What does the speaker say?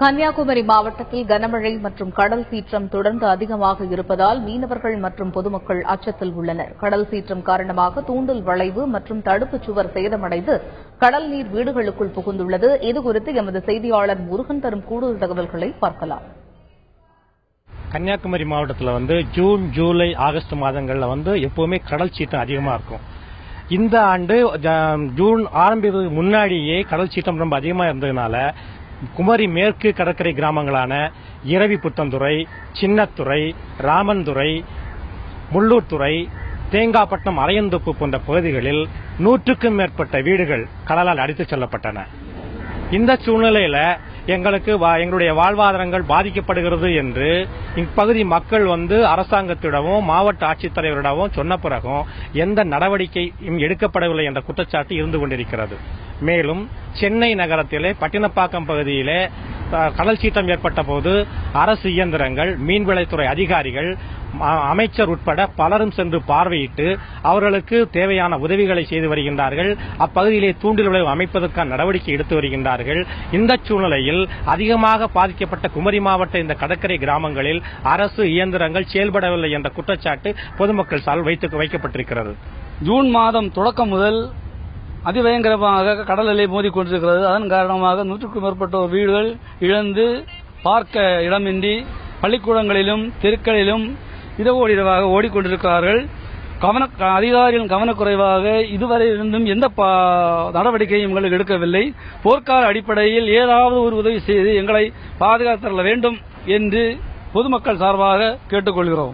கன்னியாகுமரி மாவட்டத்தில் கனமழை மற்றும் கடல் சீற்றம் தொடர்ந்து அதிகமாக இருப்பதால் மீனவர்கள் மற்றும் பொதுமக்கள் அச்சத்தில் உள்ளனர். கடல் சீற்றம் காரணமாக தூண்டல் வளைவு மற்றும் தடுப்புச் சுவர் சேதமடைந்து கடல் நீர் வீடுகளுக்குள் புகுந்துள்ளது. இதுகுறித்து எமது செய்தியாளர் முருகன் தரும் கூடுதல் தகவல்களை பார்க்கலாம். கன்னியாகுமரி மாவட்டத்தில் ஜூன், ஜூலை, ஆகஸ்ட் மாதங்களில் எப்பவுமே கடல் சீற்றம் அதிகமாக இருக்கும். இந்த ஆண்டு ஜூன் ஆரம்பிப்பதற்கு முன்னாடியே கடல் சீற்றம் ரொம்ப அதிகமாக இருந்ததுனால குமரி மேற்கு கடற்கரை கிராமங்களான இரவிபுத்தந்துறை, சின்னத்துறை, ராமன்துறை, முள்ளூர்துறை, தேங்காப்பட்டினம், அரையந்தோப்பு போன்ற பகுதிகளில் 100க்கும் மேற்பட்ட வீடுகள் கடலால் அடித்துச் செல்லப்பட்டன. இந்த சூழ்நிலையில எங்களுடைய வாழ்வாதாரங்கள் பாதிக்கப்படுகிறது என்று இப்பகுதி மக்கள் அரசாங்கத்திடமும் மாவட்ட ஆட்சித்தலைவரிடமும் சொன்ன பிறகும் எந்த நடவடிக்கையும் எடுக்கப்படவில்லை என்ற குற்றச்சாட்டு இருந்து கொண்டிருக்கிறது. மேலும் சென்னை நகரத்திலே பட்டினப்பாக்கம் பகுதியிலே கடல் சீற்றம் ஏற்பட்ட போது அரசு இயந்திரங்கள், மீன்வளத்துறை அதிகாரிகள், அமைச்சர் உட்பட பலரும் சென்று பார்வையிட்டு அவர்களுக்கு தேவையான உதவிகளை செய்து வருகின்றார்கள். அப்பகுதியிலே தூண்டில் விளைவு அமைப்பதற்கான நடவடிக்கை எடுத்து வருகின்றார்கள். இந்த சூழ்நிலையில் அதிகமாக பாதிக்கப்பட்ட குமரி மாவட்ட இந்த கடற்கரை கிராமங்களில் அரசு இயந்திரங்கள் செயல்படவில்லை என்ற குற்றச்சாட்டு பொதுமக்கள் சார்பில் வைக்கப்பட்டிருக்கிறது. ஜூன் மாதம் தொடக்கம் முதல் அதிபயங்கரமாக கடல் அலை மோதிக்கொண்டிருக்கிறது. அதன் காரணமாக 100க்கும் மேற்பட்ட வீடுகள் இழந்து பார்க்க இடமின்றி பள்ளிக்கூடங்களிலும் தெருக்களிலும் இரவோடு இரவாக ஓடிக்கொண்டிருக்கிறார்கள். அதிகாரிகளின் கவனக்குறைவாக இதுவரை இருந்தும் எந்த நடவடிக்கையும் எங்களுக்கு எடுக்கவில்லை. போர்க்கால அடிப்படையில் ஏதாவது ஒரு உதவி செய்து எங்களை பாதுகாத்தர வேண்டும் என்று பொதுமக்கள் சார்பாக கேட்டுக்கொள்கிறோம்.